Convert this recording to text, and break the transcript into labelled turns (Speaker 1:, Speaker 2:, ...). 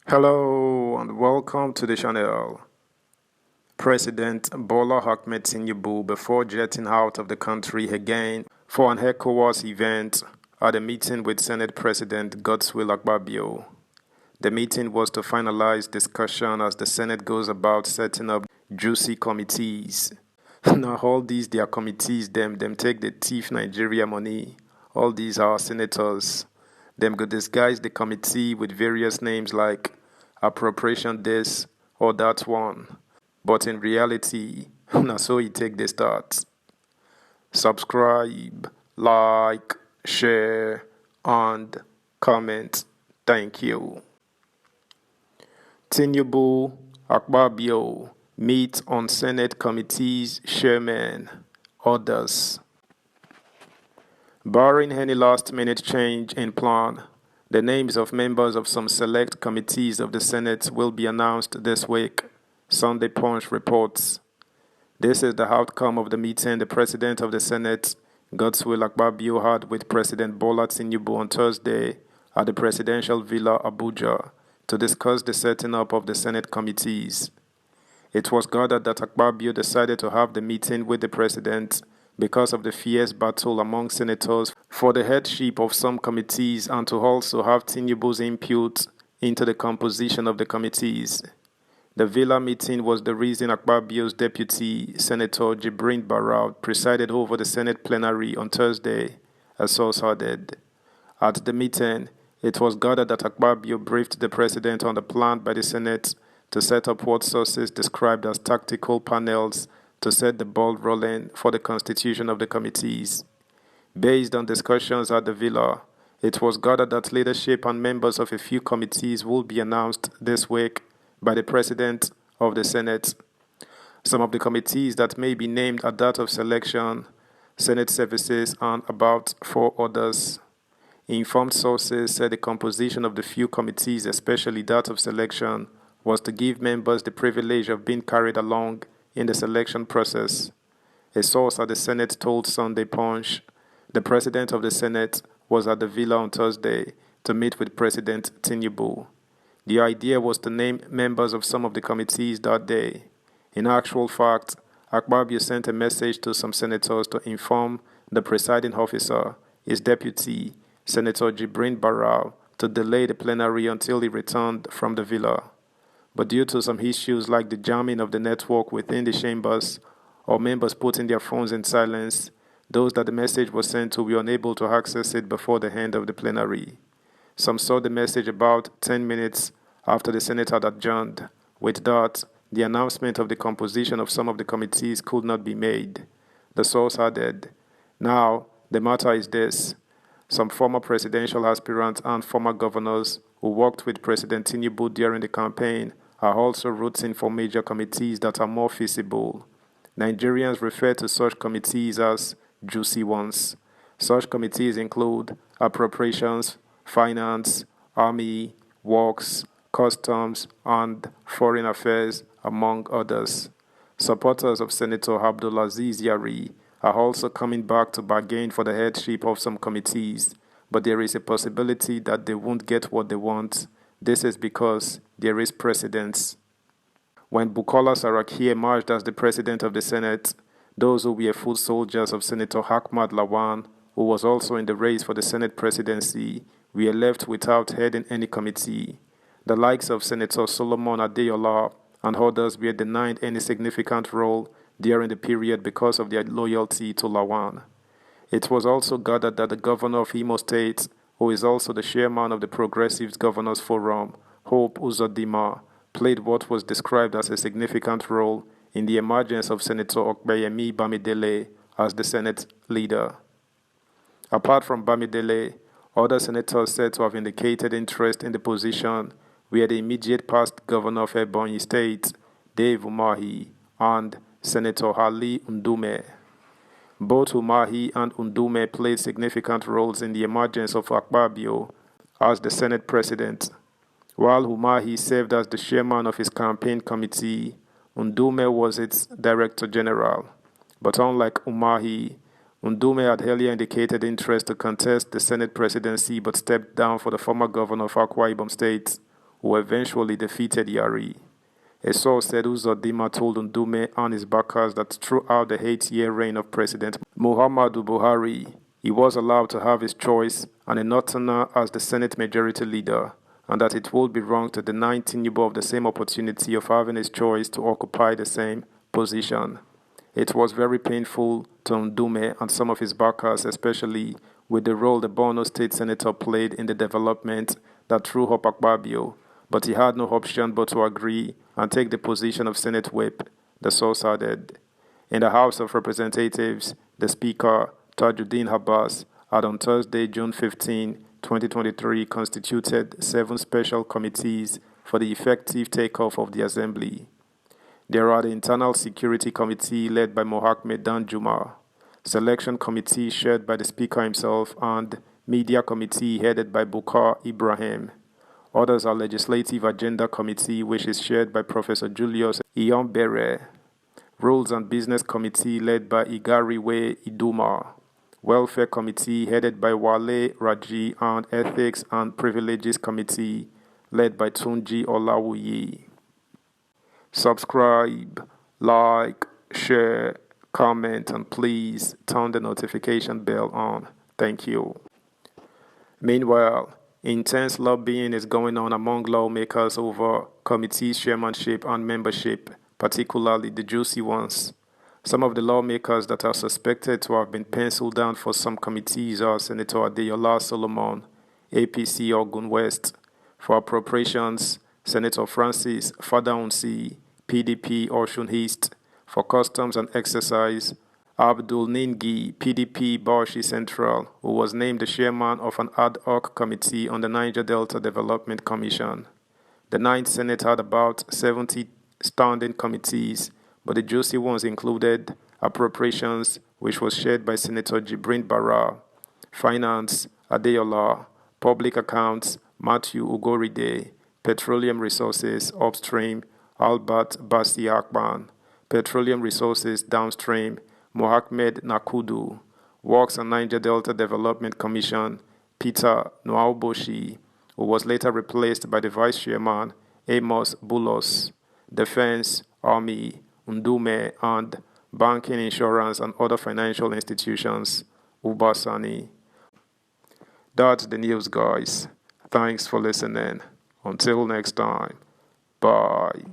Speaker 1: Hello and welcome to the channel. President Bola Ahmed Tinubu, before jetting out of the country again for an ECOWAS event, had a meeting with Senate President Shamefully Akpabio. The meeting was to finalize discussion as the Senate goes about setting up juicy committees. Now all these their committees, them take the thief Nigeria money. All these are senators. Them go disguise the committee with various names like appropriation this or that one. But in reality, na so you take the start. Subscribe, like, share, and comment. Thank you. Tinubu Akpabio meet on Senate committees, chairman, orders. Barring any last-minute change in plan, the names of members of some select committees of the Senate will be announced this week, Sunday Punch reports. This is the outcome of the meeting the President of the Senate, Shamefully Akpabio, had with President Bola Tinubu on Thursday at the Presidential Villa, Abuja, to discuss the setting up of the Senate committees. It was gathered that Akpabio decided to have the meeting with the President because of the fierce battle among senators for the headship of some committees and to also have Tinubu's input into the composition of the committees. The Villa meeting was the reason Akpabio's deputy, Senator Jibrin Barau, presided over the Senate plenary on Thursday, a source added. At the meeting, it was gathered that Akpabio briefed the president on the plan by the Senate to set up what sources described as tactical panels to set the ball rolling for the constitution of the committees. Based on discussions at the Villa, it was gathered that leadership and members of a few committees will be announced this week by the President of the Senate. Some of the committees that may be named are that of selection, Senate services, and about 4 others. Informed sources said the composition of the few committees, especially that of selection, was to give members the privilege of being carried along in the selection process. A source at the Senate told Sunday Punch the President of the Senate was at the Villa on Thursday to meet with President Tinubu. The idea was to name members of some of the committees that day. In actual fact, Akpabio sent a message to some senators to inform the presiding officer, his deputy, Senator Jibrin Barau, to delay the plenary until he returned from the Villa. But due to some issues like the jamming of the network within the chambers or members putting their phones in silence, those that the message was sent to were unable to access it before the end of the plenary. Some saw the message about 10 minutes after the Senate had adjourned. With that, the announcement of the composition of some of the committees could not be made. The source added, "Now, the matter is this. Some former presidential aspirants and former governors who worked with President Tinubu during the campaign are also rooting for major committees that are more feasible. Nigerians refer to such committees as juicy ones. Such committees include appropriations, finance, army, works, customs, and foreign affairs, among others. Supporters of Senator Abdulaziz Yari are also coming back to bargain for the headship of some committees, but there is a possibility that they won't get what they want. This is because there is precedence." When Bukola Saraki emerged as the president of the Senate, those who were foot soldiers of Senator Ahmad Lawan, who was also in the race for the Senate presidency, were left without heading any committee. The likes of Senator Solomon Adeyola and others were denied any significant role during the period because of their loyalty to Lawan. It was also gathered that the governor of Imo State, who is also the chairman of the Progressives Governors Forum, Hope Uzodinma, played what was described as a significant role in the emergence of Senator Okpeyemi Bamidele as the Senate leader. Apart from Bamidele, other senators said to have indicated interest in the position were the immediate past governor of Ebonyi State, Dave Umahi, and Senator Ali Ndume. Both Umahi and Ndume played significant roles in the emergence of Akpabio as the Senate president. While Umahi served as the chairman of his campaign committee, Ndume was its director general. But unlike Umahi, Ndume had earlier indicated interest to contest the Senate presidency but stepped down for the former governor of Akwa Ibom State, who eventually defeated Yari. A source said Uzodinma told Ndume and his backers that throughout the 8-year reign of President Muhammadu Buhari, he was allowed to have his choice and a northerner as the Senate Majority Leader, and that it would be wrong to deny Tinubu of the same opportunity of having his choice to occupy the same position. It was very painful to Ndume and some of his backers, especially with the role the Borno State Senator played in the development that threw up Akpabio, but he had no option but to agree and take the position of Senate Whip, the source added. In the House of Representatives, the Speaker, Tajuddin Abbas, had on Thursday, June 15, 2023, constituted 7 special committees for the effective takeoff of the Assembly. There are the Internal Security Committee led by Mohammed Danjuma, Selection Committee chaired by the Speaker himself, and Media Committee headed by Bukar Ibrahim. Others are Legislative Agenda Committee, which is chaired by Professor Julius Iyonbere, Rules and Business Committee led by Igariwe Iduma, Welfare Committee headed by Wale Raji, and Ethics and Privileges Committee led by Tunji Olawuyi. Subscribe, like, share, comment, and please turn the notification bell on. Thank you. Meanwhile, intense lobbying is going on among lawmakers over committees' chairmanship and membership, particularly the juicy ones. Some of the lawmakers that are suspected to have been penciled down for some committees are Senator Adeyola Solomon, APC Ogun West; for appropriations, Senator Francis Fadaunsi, PDP Osun East; for customs and excise, Abdul Ningi, PDP Bauchi Central, who was named the chairman of an ad hoc committee on the Niger Delta Development Commission. The Ninth Senate had about 70 standing committees, but the juicy ones included appropriations, which was chaired by Senator Jibrin Barra; finance, Adeyola; public accounts, Matthew Ugoride; petroleum resources, upstream, Albert Basi Akpan; petroleum resources, downstream, Mohammed Nakudu; Works and Niger Delta Development Commission, Peter Nwauboshi, who was later replaced by the Vice Chairman, Amos Bulos; Defense, Army, Ndume; and Banking, Insurance, and Other Financial Institutions, Ubasani. That's the news, guys. Thanks for listening. Until next time. Bye.